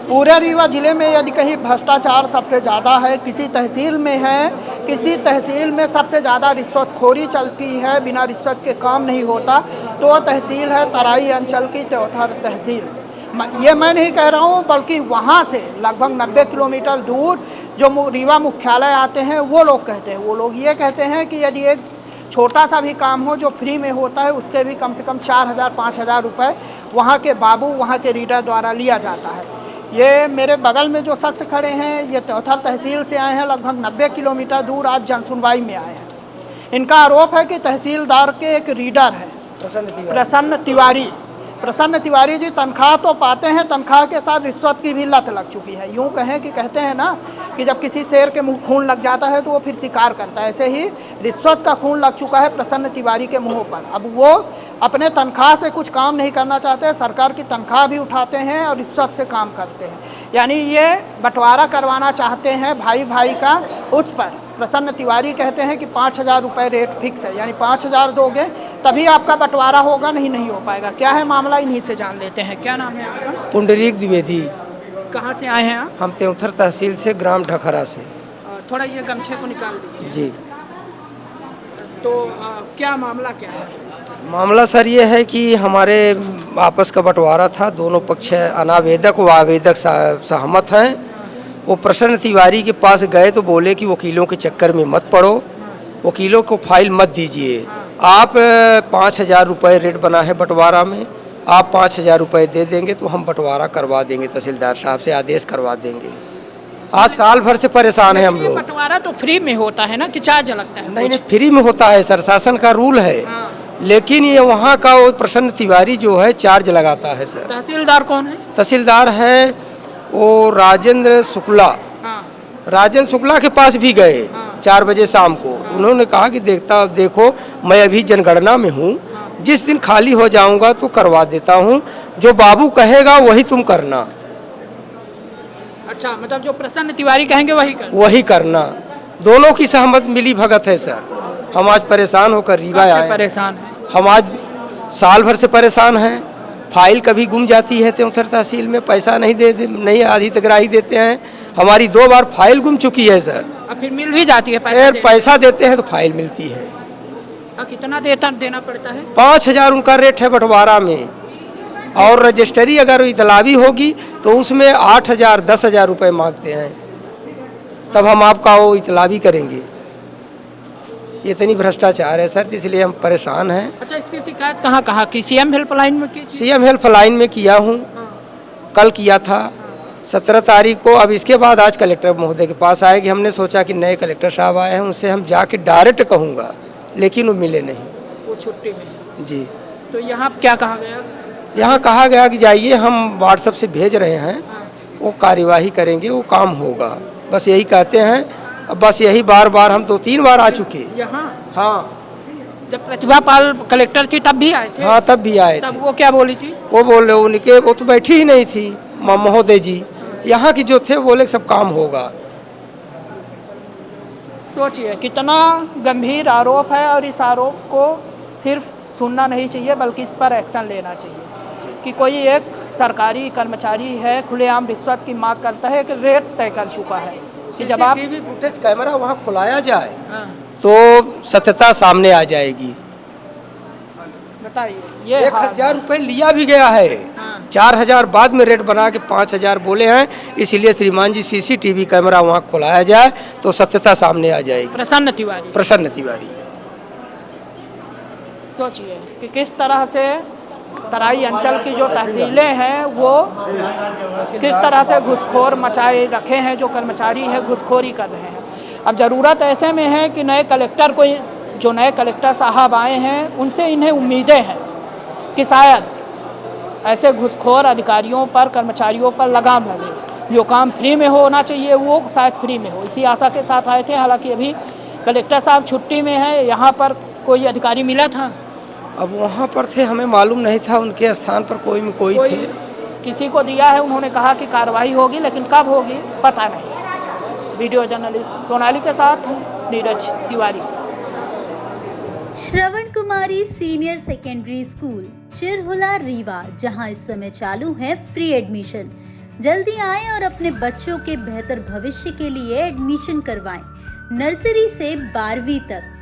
पूरे रीवा ज़िले में यदि कहीं भ्रष्टाचार सबसे ज़्यादा है, किसी तहसील में है, किसी तहसील में सबसे ज़्यादा रिश्वतखोरी चलती है, बिना रिश्वत के काम नहीं होता, तो वह तहसील है तराई अंचल की त्योथर तहसील। ये मैं नहीं कह रहा हूँ, बल्कि वहाँ से लगभग 90 किलोमीटर दूर जो रीवा मुख्यालय आते हैं वो लोग कहते हैं। वो लोग ये कहते हैं कि यदि एक छोटा सा भी काम हो जो फ्री में होता है, उसके भी कम से कम 4,000-5,000 रुपये वहाँ के बाबू, वहाँ के रीडर द्वारा लिया जाता है। ये मेरे बगल में जो शख्स खड़े हैं, ये त्योथर तहसील से आए हैं, लगभग 90 किलोमीटर दूर आज जनसुनवाई में आए हैं। इनका आरोप है कि तहसीलदार के एक रीडर है प्रसन्न तिवारी जी तनख्वाह तो पाते हैं, तनख्वाह के साथ रिश्वत की भी लत लग चुकी है। यूँ कहें कि कहते हैं ना कि जब किसी शेर के मुंह खून लग जाता है तो वो फिर शिकार करता है, ऐसे ही रिश्वत का खून लग चुका है प्रसन्न तिवारी के मुंह पर। अब वो अपने तनख्वाह से कुछ काम नहीं करना चाहते, सरकार की तनख्वाह भी उठाते हैं और रिश्वत से काम करते हैं। यानी ये बंटवारा करवाना चाहते हैं भाई भाई का। उस पर प्रसन्न तिवारी कहते हैं कि 5,000 रुपये रेट फिक्स है, यानी 5,000 दोगे तभी आपका बंटवारा होगा, नहीं हो पाएगा। क्या है मामला, इन्हीं से जान लेते हैं। क्या नाम है आपका? पुंडरीक द्विवेदी। कहाँ से आए हैं आप? हम त्योथर तहसील से, ग्राम ढखरा से। थोड़ा ये गमछे को निकाल दीजिए जी। तो क्या मामला क्या है? मामला सर ये है कि हमारे आपस का बंटवारा था, दोनों पक्ष अनावेदक व आवेदक सहमत हैं। वो प्रसन्न तिवारी के पास गए तो बोले कि वकीलों के चक्कर में मत पड़ो, वकीलों को फाइल मत दीजिए, आप 5,000 रुपये रेट बना है बंटवारा में, आप 5,000 रुपये दे देंगे तो हम बंटवारा करवा देंगे, तहसीलदार साहब से आदेश करवा देंगे। आज साल भर से परेशान है हम लोग। बंटवारा तो फ्री में होता है ना कि चार्ज लगता है? नहीं, फ्री में होता है सर, शासन का रूल है। लेकिन ये वहाँ का वो प्रसन्न तिवारी जो है चार्ज लगाता है सर। तहसीलदार कौन है? तहसीलदार है वो राजेंद्र शुक्ला। राजेंद्र शुक्ला के पास भी गए 4 बजे शाम को, तो उन्होंने कहा कि देखो मैं अभी जनगणना में हूँ, जिस दिन खाली हो जाऊंगा तो करवा देता हूँ, जो बाबू कहेगा वही तुम करना। अच्छा, मतलब जो प्रसन्न तिवारी कहेंगे वही करना। दोनों की सहमत मिली भगत है सर। हम आज परेशान होकर रीवा आए। परेशान है हम आज साल भर से परेशान हैं। फाइल कभी गुम जाती है त्योथर तहसील में, पैसा नहीं आधी तकराही देते हैं। हमारी 2 बार फाइल गुम चुकी है सर। अब फिर मिल भी जाती है? पैसा देते हैं तो फाइल मिलती है। कितना देना पड़ता है? 5,000 उनका रेट है बंटवारा में, और रजिस्ट्री अगर इतलावी होगी तो उसमें 8,000 10,000 रुपये मांगते हैं, तब हम आपका वो इतलावी करेंगे। इतनी भ्रष्टाचार है सर, इसलिए हम परेशान हैं। अच्छा, इसकी शिकायत कहाँ की? सीएम हेल्पलाइन में की? सीएम हेल्पलाइन में किया हूँ, कल किया था 17 तारीख को। अब इसके बाद आज कलेक्टर महोदय के पास आएगी। हमने सोचा कि नए कलेक्टर साहब आए हैं, उनसे हम जाके डायरेक्ट कहूँगा, लेकिन वो मिले नहीं, वो छुट्टी में। जी। तो यहाँ क्या कहा गया? यहाँ कहा गया कि जाइए, हम व्हाट्सएप से भेज रहे हैं, वो कार्यवाही करेंगे, वो काम होगा, बस यही कहते हैं। अब बस यही बार हम 2-3 बार आ चुके यहाँ। हाँ, जब प्रतिभा पाल कलेक्टर थी तब भी आए थे? हाँ, तब भी आए थे। तब वो क्या बोली थी? वो बोले उनके, वो तो बैठी ही नहीं थी महोदय जी। यहाँ की जो थे बोले सब काम होगा। सोचिए कितना गंभीर आरोप है, और इस आरोप को सिर्फ सुनना नहीं चाहिए बल्कि इस पर एक्शन लेना चाहिए कि कोई एक सरकारी कर्मचारी है, खुलेआम रिश्वत की मांग करता है, कि रेट तय कर चुका है कि जब आप फुटेज कैमरा वहाँ खुलाया जाए तो सत्यता सामने आ जाएगी। बताइए, ये 1,000 रुपये लिया भी गया है, 4,000 बाद में रेट बना के 5,000 बोले हैं। इसलिए श्रीमान जी CCTV कैमरा वहाँ खुलाया जाए तो सत्यता सामने आ जाएगी। प्रसन्न तिवारी सोचिए कि किस तरह से तराई अंचल की जो तहसीलें हैं वो किस तरह से घुसखोर मचाए रखे हैं, जो कर्मचारी है घुसखोरी कर रहे हैं। अब ज़रूरत ऐसे में है कि नए कलेक्टर साहब आए हैं, उनसे इन्हें उम्मीदें हैं कि शायद ऐसे घुसखोर अधिकारियों पर, कर्मचारियों पर लगाम लगे। जो काम फ्री में होना चाहिए वो शायद फ्री में हो, इसी आशा के साथ आए थे। हालांकि अभी कलेक्टर साहब छुट्टी में है। यहाँ पर कोई अधिकारी मिला था? अब वहाँ पर थे, हमें मालूम नहीं था, उनके स्थान पर कोई थे। किसी को दिया है, उन्होंने कहा कि कार्रवाई होगी, लेकिन कब होगी पता नहीं। वीडियो जर्नलिस्ट सोनाली के साथ नीरज तिवारी। श्रवण कुमारी senior secondary school, Chirhula Rewa, जहां इस समय चालू है फ्री एडमिशन। जल्दी आएं और अपने बच्चों के बेहतर भविष्य के लिए एडमिशन करवाएं। नर्सरी से 12वीं तक